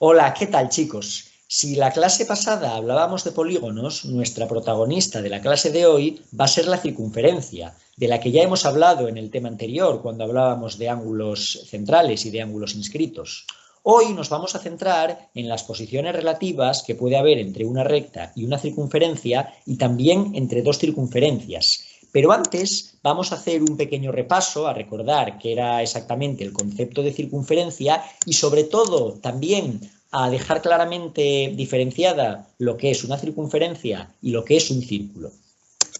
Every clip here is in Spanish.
Hola, ¿qué tal, chicos? Si la clase pasada hablábamos de polígonos, nuestra protagonista de la clase de hoy va a ser la circunferencia, de la que ya hemos hablado en el tema anterior, cuando hablábamos de ángulos centrales y de ángulos inscritos. Hoy nos vamos a centrar en las posiciones relativas que puede haber entre una recta y una circunferencia y también entre dos circunferencias. Pero antes vamos a hacer un pequeño repaso, a recordar qué era exactamente el concepto de circunferencia y sobre todo también a dejar claramente diferenciada lo que es una circunferencia y lo que es un círculo.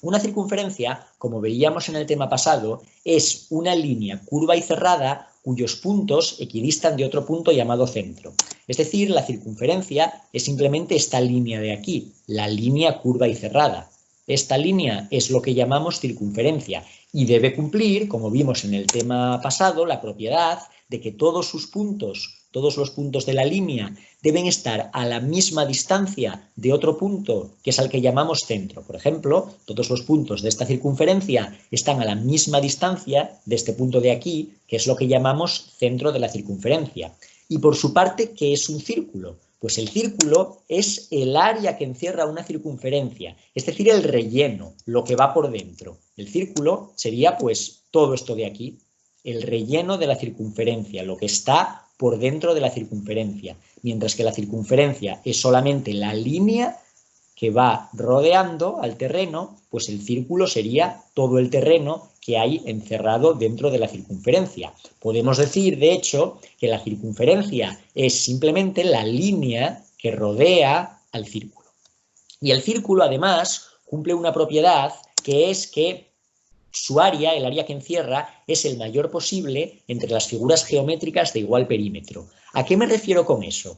Una circunferencia, como veíamos en el tema pasado, es una línea curva y cerrada cuyos puntos equidistan de otro punto llamado centro. Es decir, la circunferencia es simplemente esta línea de aquí, la línea curva y cerrada. Esta línea es lo que llamamos circunferencia y debe cumplir, como vimos en el tema pasado, la propiedad de que todos sus puntos, todos los puntos de la línea deben estar a la misma distancia de otro punto, que es al que llamamos centro. Por ejemplo, todos los puntos de esta circunferencia están a la misma distancia de este punto de aquí, que es lo que llamamos centro de la circunferencia. Y por su parte, ¿qué es un círculo? Pues el círculo es el área que encierra una circunferencia, es decir, el relleno, lo que va por dentro. El círculo sería pues todo esto de aquí, el relleno de la circunferencia, lo que está por dentro de la circunferencia, mientras que la circunferencia es solamente la línea que va rodeando al terreno, pues el círculo sería todo el terreno que hay encerrado dentro de la circunferencia. Podemos decir, de hecho, que la circunferencia es simplemente la línea que rodea al círculo. Y el círculo, además, cumple una propiedad que es que su área, el área que encierra, es el mayor posible entre las figuras geométricas de igual perímetro. ¿A qué me refiero con eso?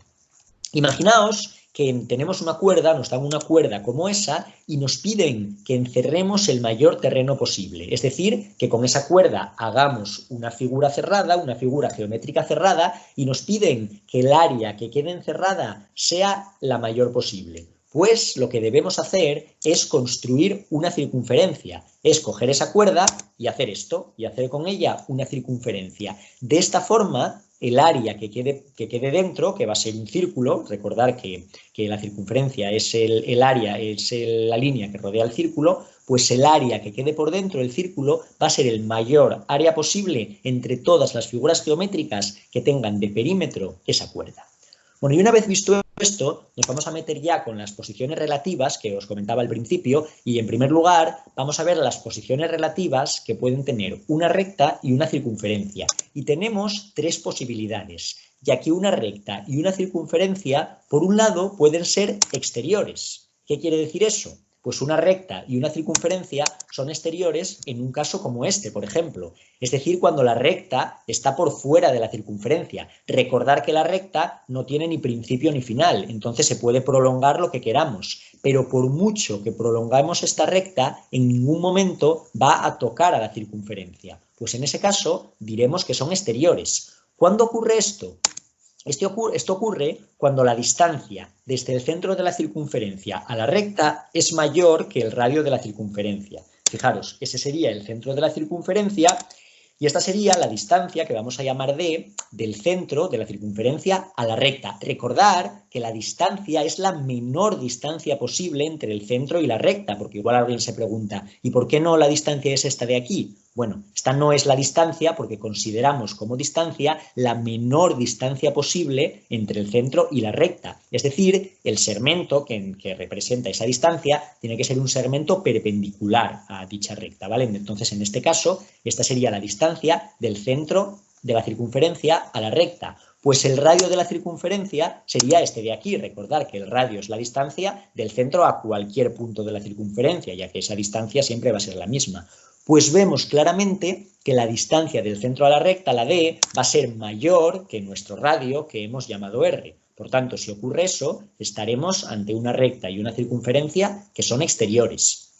Imaginaos que tenemos una cuerda, nos dan una cuerda como esa y nos piden que encerremos el mayor terreno posible. Es decir, que con esa cuerda hagamos una figura cerrada, una figura geométrica cerrada y nos piden que el área que quede encerrada sea la mayor posible. Pues lo que debemos hacer es construir una circunferencia, es coger esa cuerda y hacer esto, y hacer con ella una circunferencia. De esta forma, el área que quede dentro, que va a ser un círculo, recordar que la circunferencia es el área, es la línea que rodea el círculo, pues el área que quede por dentro del círculo va a ser el mayor área posible entre todas las figuras geométricas que tengan de perímetro esa cuerda. Bueno, y una vez visto esto, nos vamos a meter ya con las posiciones relativas que os comentaba al principio y en primer lugar vamos a ver las posiciones relativas que pueden tener una recta y una circunferencia. Y tenemos tres posibilidades, ya que una recta y una circunferencia, por un lado, pueden ser exteriores. ¿Qué quiere decir eso? Pues una recta y una circunferencia son exteriores en un caso como este, por ejemplo. Es decir, cuando la recta está por fuera de la circunferencia. Recordar que la recta no tiene ni principio ni final, entonces se puede prolongar lo que queramos. Pero por mucho que prolongamos esta recta, en ningún momento va a tocar a la circunferencia. Pues en ese caso diremos que son exteriores. ¿Cuándo ocurre esto? Esto ocurre cuando la distancia desde el centro de la circunferencia a la recta es mayor que el radio de la circunferencia. Fijaros, ese sería el centro de la circunferencia y esta sería la distancia que vamos a llamar d del centro de la circunferencia a la recta. Recordar que la distancia es la menor distancia posible entre el centro y la recta, porque igual alguien se pregunta, ¿y por qué no la distancia es esta de aquí? Bueno, esta no es la distancia porque consideramos como distancia la menor distancia posible entre el centro y la recta. Es decir, el segmento que representa esa distancia tiene que ser un segmento perpendicular a dicha recta, ¿vale? Entonces, en este caso, esta sería la distancia del centro de la circunferencia a la recta. Pues el radio de la circunferencia sería este de aquí. Recordar que el radio es la distancia del centro a cualquier punto de la circunferencia, ya que esa distancia siempre va a ser la misma. Pues vemos claramente que la distancia del centro a la recta, la d, va a ser mayor que nuestro radio que hemos llamado r. Por tanto, si ocurre eso, estaremos ante una recta y una circunferencia que son exteriores.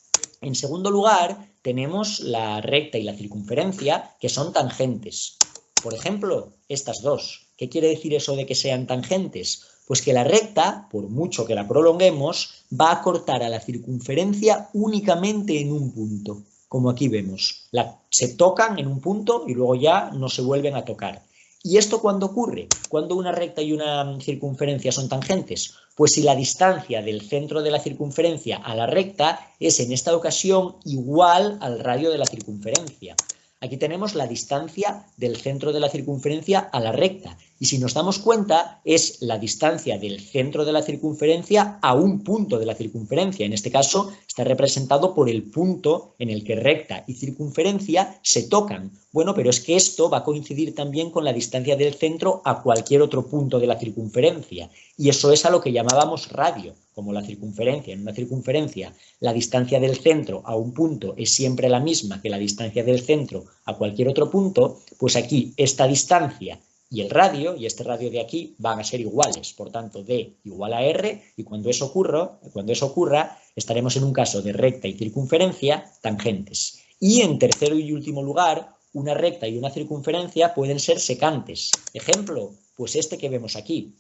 En segundo lugar, tenemos la recta y la circunferencia que son tangentes. Por ejemplo, estas dos. ¿Qué quiere decir eso de que sean tangentes? Pues que la recta, por mucho que la prolonguemos, va a cortar a la circunferencia únicamente en un punto. Como aquí vemos, se tocan en un punto y luego ya no se vuelven a tocar. ¿Y esto cuándo ocurre? ¿Cuándo una recta y una circunferencia son tangentes? Pues si la distancia del centro de la circunferencia a la recta es en esta ocasión igual al radio de la circunferencia. Aquí tenemos la distancia del centro de la circunferencia a la recta. Y si nos damos cuenta, es la distancia del centro de la circunferencia a un punto de la circunferencia. En este caso, está representado por el punto en el que recta y circunferencia se tocan. Bueno, pero es que esto va a coincidir también con la distancia del centro a cualquier otro punto de la circunferencia. Y eso es a lo que llamábamos radio, como la circunferencia. En una circunferencia, la distancia del centro a un punto es siempre la misma que la distancia del centro a cualquier otro punto, pues aquí esta distancia y el radio, y este radio de aquí, van a ser iguales. Por tanto, D igual a R, y cuando eso ocurra, estaremos en un caso de recta y circunferencia tangentes. Y en tercero y último lugar, una recta y una circunferencia pueden ser secantes. Ejemplo, pues este que vemos aquí.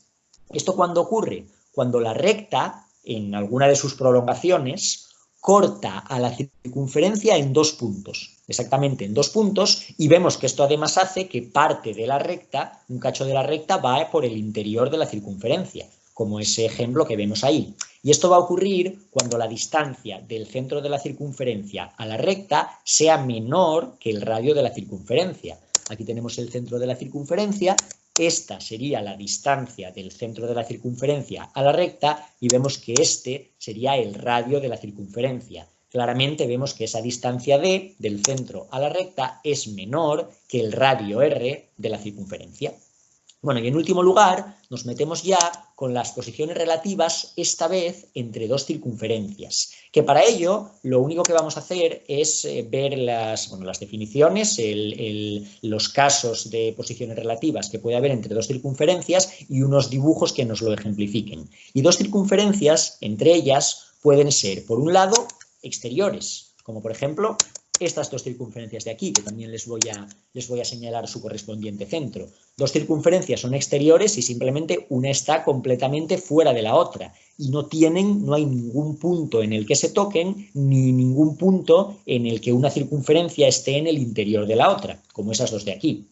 ¿Esto cuándo ocurre? Cuando la recta, en alguna de sus prolongaciones, corta a la circunferencia en 2 puntos, exactamente en 2 puntos, y vemos que esto además hace que parte de la recta, un cacho de la recta, va por el interior de la circunferencia, como ese ejemplo que vemos ahí. Y esto va a ocurrir cuando la distancia del centro de la circunferencia a la recta sea menor que el radio de la circunferencia. Aquí tenemos el centro de la circunferencia. Esta sería la distancia del centro de la circunferencia a la recta y vemos que este sería el radio de la circunferencia. Claramente vemos que esa distancia D del centro a la recta es menor que el radio R de la circunferencia. Bueno, y en último lugar nos metemos ya con las posiciones relativas, esta vez entre 2 circunferencias, que para ello lo único que vamos a hacer es ver las definiciones, los casos de posiciones relativas que puede haber entre 2 circunferencias y unos dibujos que nos lo ejemplifiquen. Y 2 circunferencias, entre ellas, pueden ser, por un lado, exteriores, como por ejemplo estas 2 circunferencias de aquí, que también les voy a señalar su correspondiente centro. 2 circunferencias son exteriores y simplemente una está completamente fuera de la otra y no hay ningún punto en el que se toquen ni ningún punto en el que una circunferencia esté en el interior de la otra, como esas 2 de aquí.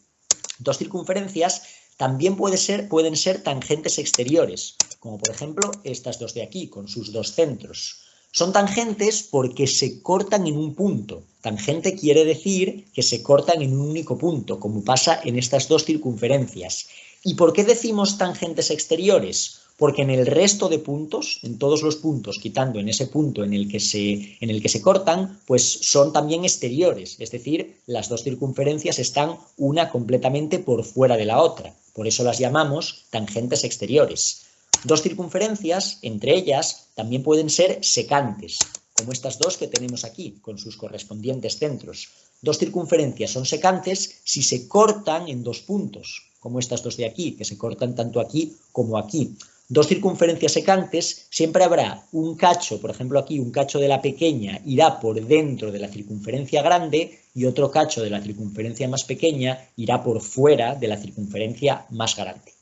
2 circunferencias también pueden ser tangentes exteriores, como por ejemplo estas 2 de aquí, con sus 2 centros. Son tangentes porque se cortan en un punto. Tangente quiere decir que se cortan en un único punto, como pasa en estas 2 circunferencias. ¿Y por qué decimos tangentes exteriores? Porque en el resto de puntos, en todos los puntos, quitando en ese punto en el que se cortan, pues son también exteriores. Es decir, las 2 circunferencias están una completamente por fuera de la otra. Por eso las llamamos tangentes exteriores. 2 circunferencias, entre ellas, también pueden ser secantes, como estas 2 que tenemos aquí, con sus correspondientes centros. 2 circunferencias son secantes si se cortan en 2 puntos, como estas 2 de aquí, que se cortan tanto aquí como aquí. 2 circunferencias secantes, siempre habrá un cacho, por ejemplo aquí, un cacho de la pequeña irá por dentro de la circunferencia grande y otro cacho de la circunferencia más pequeña irá por fuera de la circunferencia más grande.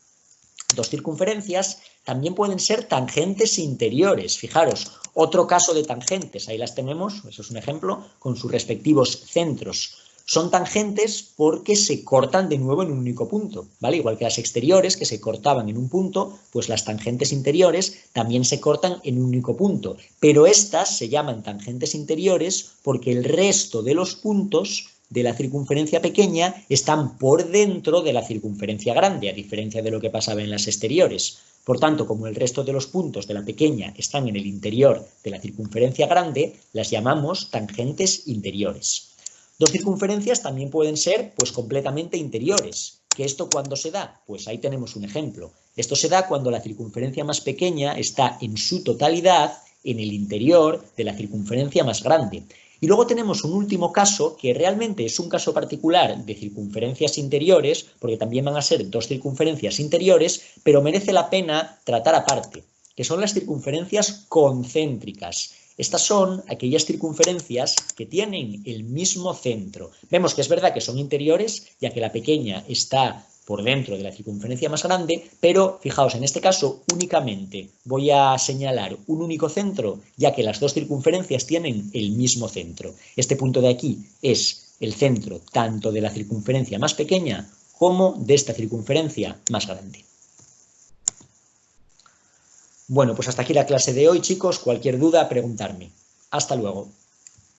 2 circunferencias también pueden ser tangentes interiores. Fijaros, otro caso de tangentes, ahí las tenemos, eso es un ejemplo, con sus respectivos centros. Son tangentes porque se cortan de nuevo en un único punto, ¿vale? Igual que las exteriores, que se cortaban en un punto, pues las tangentes interiores también se cortan en un único punto. Pero estas se llaman tangentes interiores porque el resto de los puntos de la circunferencia pequeña están por dentro de la circunferencia grande, a diferencia de lo que pasaba en las exteriores. Por tanto, como el resto de los puntos de la pequeña están en el interior de la circunferencia grande, las llamamos tangentes interiores. 2 circunferencias también pueden ser pues completamente interiores. ¿Que esto cuándo se da? Pues ahí tenemos un ejemplo. Esto se da cuando la circunferencia más pequeña está en su totalidad en el interior de la circunferencia más grande. Y luego tenemos un último caso que realmente es un caso particular de circunferencias interiores, porque también van a ser 2 circunferencias interiores, pero merece la pena tratar aparte, que son las circunferencias concéntricas. Estas son aquellas circunferencias que tienen el mismo centro. Vemos que es verdad que son interiores, ya que la pequeña está por dentro de la circunferencia más grande, pero fijaos, en este caso únicamente voy a señalar un único centro, ya que las 2 circunferencias tienen el mismo centro. Este punto de aquí es el centro tanto de la circunferencia más pequeña como de esta circunferencia más grande. Bueno, pues hasta aquí la clase de hoy, chicos. Cualquier duda, preguntarme. Hasta luego.